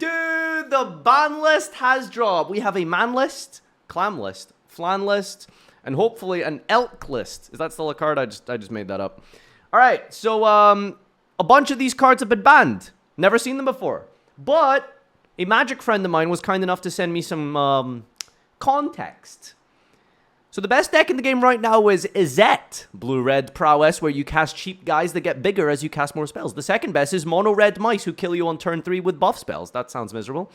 The ban list has dropped. We have a man list, clam list, flan list, and hopefully an elk list. Is that still a card? I just made that up. All right, so a bunch of these cards have been banned. Never seen them before. But a Magic friend of mine was kind enough to send me some context. So the best deck in the game right now is Izzet, blue-red prowess, where you cast cheap guys that get bigger as you cast more spells. The second best is mono-red mice, who kill you on turn 3 with buff spells. That sounds miserable.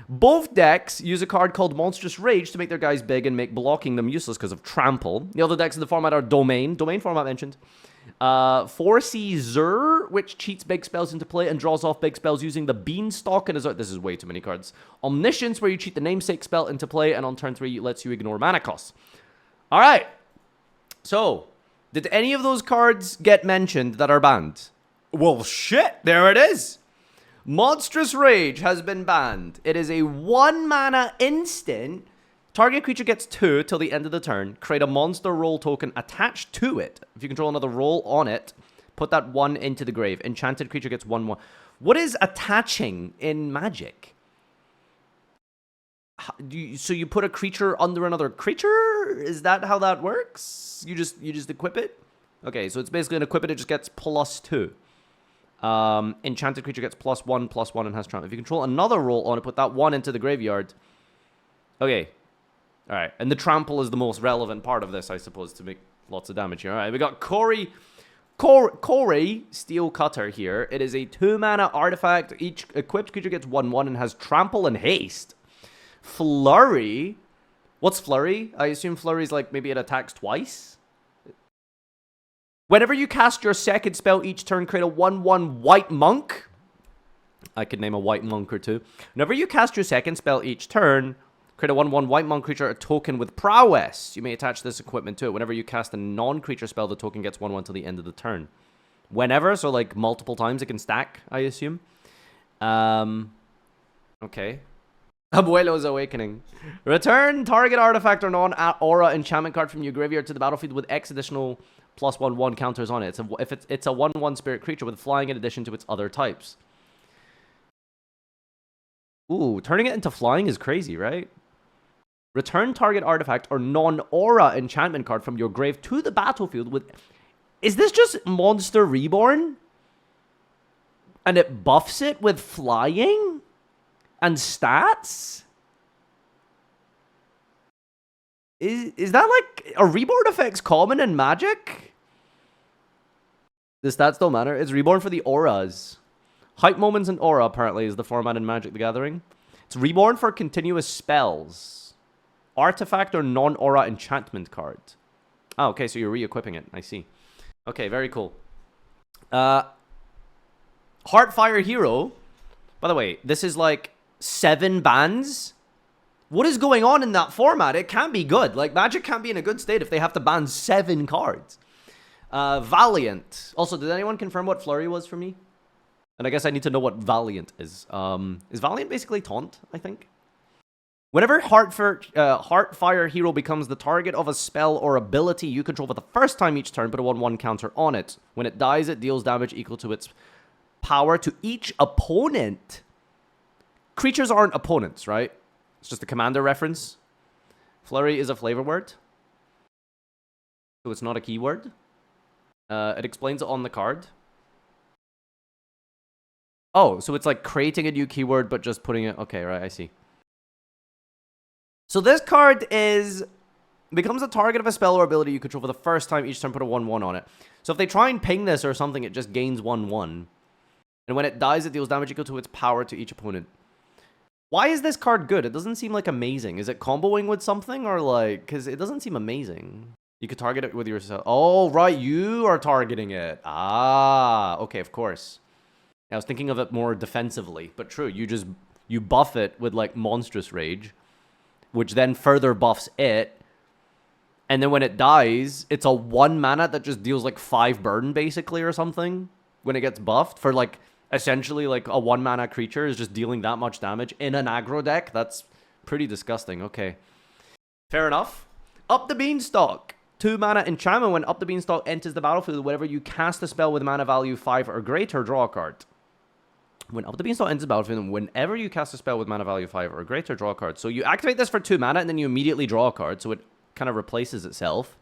Both decks use a card called Monstrous Rage to make their guys big and make blocking them useless because of Trample. The other decks in the format are Domain format mentioned. 4C Zur, which cheats big spells into play and draws off big spells using the Beanstalk and this is way too many cards. Omniscience, where you cheat the namesake spell into play and on turn 3 it lets you ignore mana costs. Alright, so, did any of those cards get mentioned that are banned? Well, shit, there it is. Monstrous Rage has been banned. It is a 1-mana instant. Target creature gets 2 till the end of the turn. Create a monster roll token attached to it. If you control another roll on it, put that 1 into the grave. Enchanted creature gets 1/1. What is attaching in Magic? So you put a creature under another creature? Is that how that works? You just equip it? Okay, so it's basically an equip it, it just gets +2. Enchanted creature gets +1/+1 and has trample. If you control another roll on it, put that 1 into the graveyard. Okay. Alright, and the trample is the most relevant part of this, I suppose, to make lots of damage here. Alright, we got Corey Steel Cutter here. It is a 2-mana artifact. Each equipped creature gets 1/1 and has trample and haste. Flurry. What's Flurry? I assume Flurry is like maybe it attacks twice. Whenever you cast your second spell each turn, create a 1/1 white monk. I could name a white monk or two. Whenever you cast your second spell each turn, create a 1/1 white monk creature, a token with prowess. You may attach this equipment to it. Whenever you cast a non-creature spell, the token gets 1/1 till the end of the turn. Whenever, so like multiple times it can stack, I assume. Okay. Abuelo's Awakening. Return target artifact or non-aura enchantment card from your graveyard to the battlefield with X additional +1/1 counters on it. It's a 1/1 spirit creature with flying in addition to its other types. Ooh, turning it into flying is crazy, right? Return target artifact or non-aura enchantment card from your grave to the battlefield with... Is this just Monster Reborn? And it buffs it with flying? And stats? Is that like a reborn effect's common in Magic? The stats don't matter. It's reborn for the auras. Hype moments and aura apparently is the format in Magic the Gathering. It's reborn for continuous spells. Artifact or non-aura enchantment card. Oh, okay, so you're re-equipping it. I see. Okay, very cool. Heartfire Hero. By the way, this is like 7 bans. What is going on in that format? It can't be good. Like, Magic can't be in a good state if they have to ban 7 cards. Valiant. Also, did anyone confirm what Flurry was for me? And I guess I need to know what Valiant is. Is Valiant basically Taunt, I think? Whenever Heartfire Hero becomes the target of a spell or ability you control for the first time each turn, put a 1/1 counter on it. When it dies, it deals damage equal to its power to each opponent. Creatures aren't opponents, right? It's just a commander reference. Flurry is a flavor word. So it's not a keyword. It explains it on the card. Oh, so it's like creating a new keyword, but just putting it... Okay, right, I see. So this card becomes a target of a spell or ability you control for the first time each turn, put a 1/1 on it. So if they try and ping this or something, it just gains 1/1. And when it dies, it deals damage equal to its power to each opponent. Why is this card good? It doesn't seem like amazing. Is it comboing with something or like... Because it doesn't seem amazing. You could target it with yourself. Oh, right. You are targeting it. Ah, okay, of course. I was thinking of it more defensively. But true, you buff it with like Monstrous Rage, which then further buffs it. And then when it dies, it's a 1 mana that just deals like 5 burn basically or something. When it gets buffed for like... Essentially, like, a 1 mana creature is just dealing that much damage in an aggro deck. That's pretty disgusting. Okay. Fair enough. Up the Beanstalk. 2 mana enchantment. When Up the Beanstalk enters the battlefield, whenever you cast a spell with mana value 5 or greater, draw a card. When up the Beanstalk enters the battlefield, whenever you cast a spell with mana value 5 or greater, draw a card. So you activate this for 2 mana, and then you immediately draw a card, so it kind of replaces itself.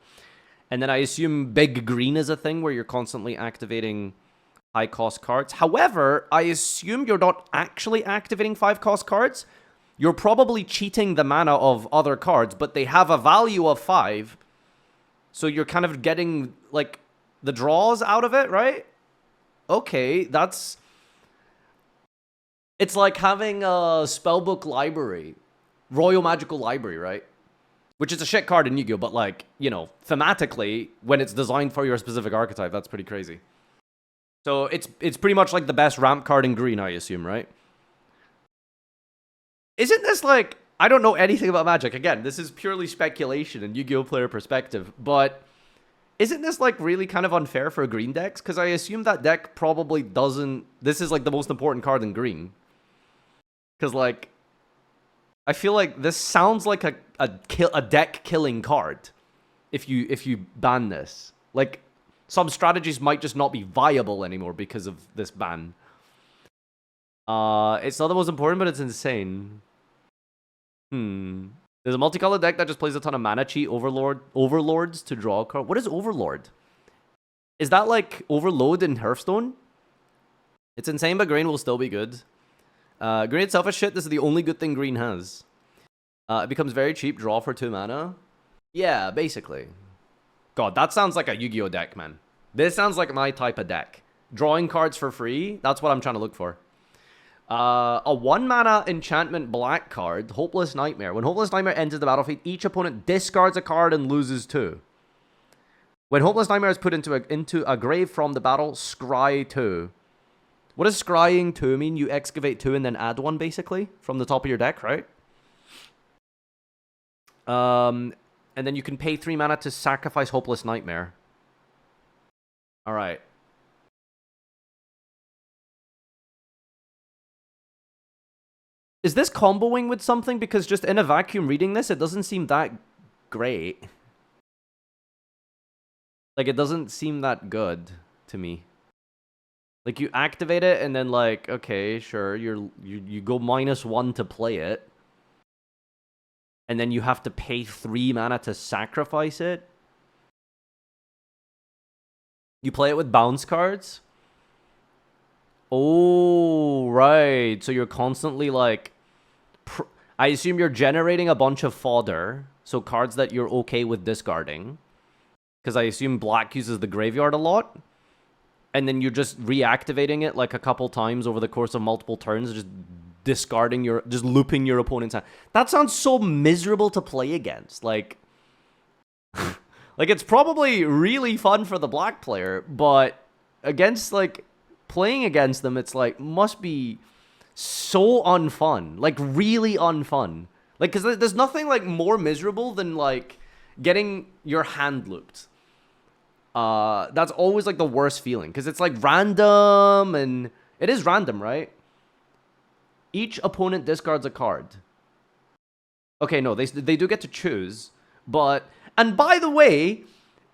And then I assume big green is a thing where you're constantly activating high-cost cards. However, I assume you're not actually activating 5-cost cards. You're probably cheating the mana of other cards, but they have a value of 5. So you're kind of getting, like, the draws out of it, right? Okay, that's... It's like having a spellbook library. Royal Magical Library, right? Which is a shit card in Yu-Gi-Oh! But, like, you know, thematically, when it's designed for your specific archetype, that's pretty crazy. So it's pretty much like the best ramp card in green, I assume, right? Isn't this like... I don't know anything about Magic. Again, this is purely speculation and Yu-Gi-Oh! Player perspective. But isn't this like really kind of unfair for green decks? Because I assume that deck probably doesn't... This is like the most important card in green. Because like... I feel like this sounds like a deck-killing card. If you ban this. Like... Some strategies might just not be viable anymore because of this ban. It's not the most important, but it's insane. There's a multicolored deck that just plays a ton of mana cheat overlords to draw a card. What is Overlord? Is that like Overload in Hearthstone? It's insane, but green will still be good. Green itself is shit. This is the only good thing green has. It becomes very cheap. Draw for 2 mana. Yeah, basically. God, that sounds like a Yu-Gi-Oh! Deck, man. This sounds like my type of deck. Drawing cards for free, that's what I'm trying to look for. A 1 mana enchantment black card, Hopeless Nightmare. When Hopeless Nightmare enters the battlefield, each opponent discards a card and loses 2. When Hopeless Nightmare is put into a grave from the battle, scry 2. What does scrying 2 mean? You excavate 2 and then add 1, basically, from the top of your deck, right? And then you can pay 3 mana to sacrifice Hopeless Nightmare. Alright. Is this comboing with something? Because just in a vacuum reading this, it doesn't seem that great. Like, it doesn't seem that good to me. Like, you activate it, and then, like, okay, sure, you go -1 to play it. And then you have to pay 3 mana to sacrifice it. You play it with bounce cards? Oh, right. So you're constantly, like... I assume you're generating a bunch of fodder. So cards that you're okay with discarding. Because I assume black uses the graveyard a lot. And then you're just reactivating it, like, a couple times over the course of multiple turns. Just discarding just looping your opponent's hand. That sounds so miserable to play against. Like, like it's probably really fun for the black player, but against, like, playing against them, it's like, must be so unfun. Like, really unfun. Like, because there's nothing, like, more miserable than, like, getting your hand looped. That's always, like, the worst feeling. Because it's, like, random, and it is random, right? Each opponent discards a card. Okay, no, they do get to choose, but... And by the way,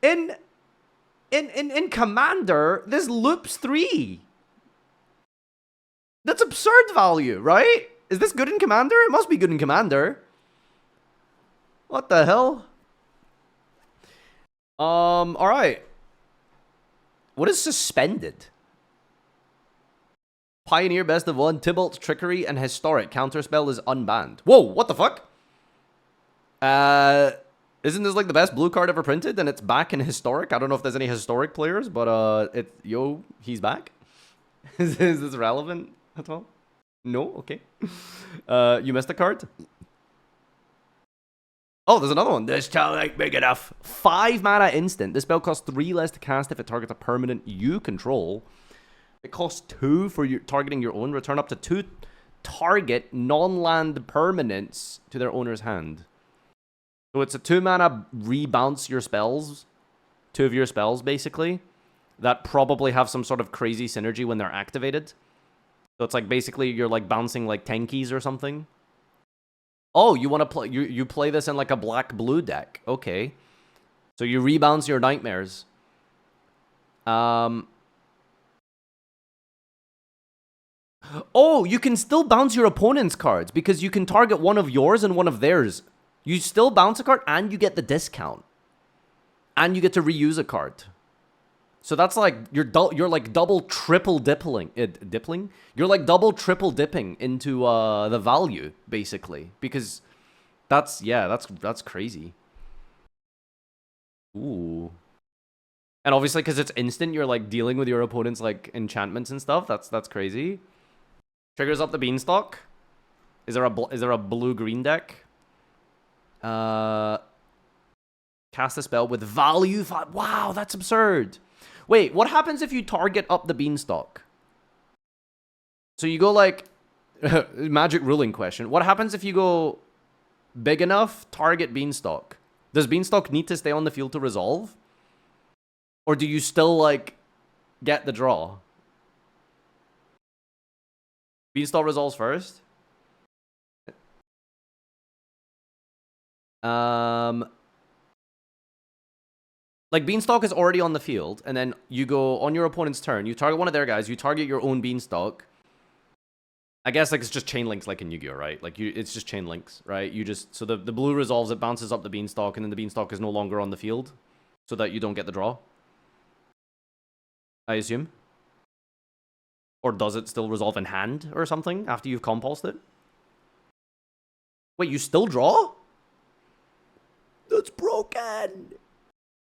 in Commander, this loops 3. That's absurd value, right? Is this good in Commander? It must be good in Commander. What the hell? Alright. What is Suspended? Pioneer, Best of 1, Tybalt's Trickery, and Historic. Counterspell is unbanned. Whoa, what the fuck? Isn't this like the best blue card ever printed? And it's back in Historic? I don't know if there's any Historic players, but he's back? Is this relevant at all? No? Okay. You missed a card? Oh, there's another one. This town ain't big enough. 5 mana instant. This spell costs 3 less to cast if it targets a permanent you control. It costs 2 for targeting your own. Return up to 2 target non-land permanents to their owner's hand. So it's a 2 mana rebounce your spells. 2 of your spells, basically. That probably have some sort of crazy synergy when they're activated. So it's like basically you're like bouncing like tankies or something. Oh, you want to play... You play this in like a black-blue deck. Okay. So you rebounce your nightmares. Oh, you can still bounce your opponent's cards because you can target one of yours and one of theirs. You still bounce a card and you get the discount. And you get to reuse a card. So that's like, you're like double, triple dipping? You're like double, triple dipping into the value, basically. Because that's, yeah, that's crazy. Ooh. And obviously, because it's instant, you're like dealing with your opponent's like enchantments and stuff. That's crazy. Triggers up the Beanstalk. Is there a blue-green deck? Cast a spell with value 5. Wow, that's absurd. Wait, what happens if you target up the Beanstalk? So you go like... Magic ruling question. What happens if you go big enough, target Beanstalk? Does Beanstalk need to stay on the field to resolve? Or do you still, like, get the draw? Beanstalk resolves first? Like, Beanstalk is already on the field, and then you go on your opponent's turn, you target one of their guys, you target your own Beanstalk. I guess, like, it's just chain links like in Yu-Gi-Oh, right? Like, it's just chain links, right? You just... So the blue resolves, it bounces up the Beanstalk, and then the Beanstalk is no longer on the field, so that you don't get the draw. I assume. Or does it still resolve in hand or something after you've compulsed it? Wait, you still draw? That's broken!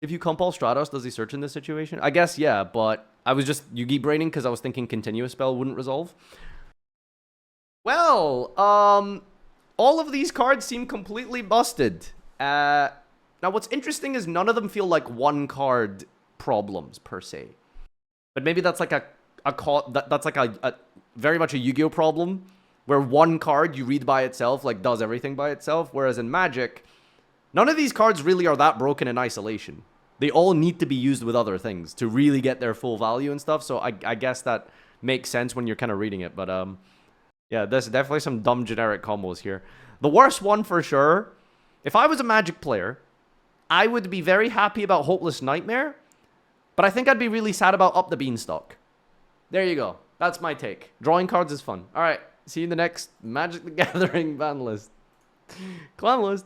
If you compulse Stratos, does he search in this situation? I guess, yeah, but I was just Yugi braining because I was thinking continuous spell wouldn't resolve. Well, all of these cards seem completely busted. Now, what's interesting is none of them feel like one-card problems, per se. But maybe that's like that's like a very much a Yu-Gi-Oh problem, where one card you read by itself, like, does everything by itself, whereas in Magic... None of these cards really are that broken in isolation. They all need to be used with other things to really get their full value and stuff. So I guess that makes sense when you're kind of reading it. But yeah, there's definitely some dumb generic combos here. The worst one for sure, if I was a Magic player, I would be very happy about Hopeless Nightmare. But I think I'd be really sad about Up the Beanstalk. There you go. That's my take. Drawing cards is fun. All right. See you in the next Magic the Gathering ban list. Clan list.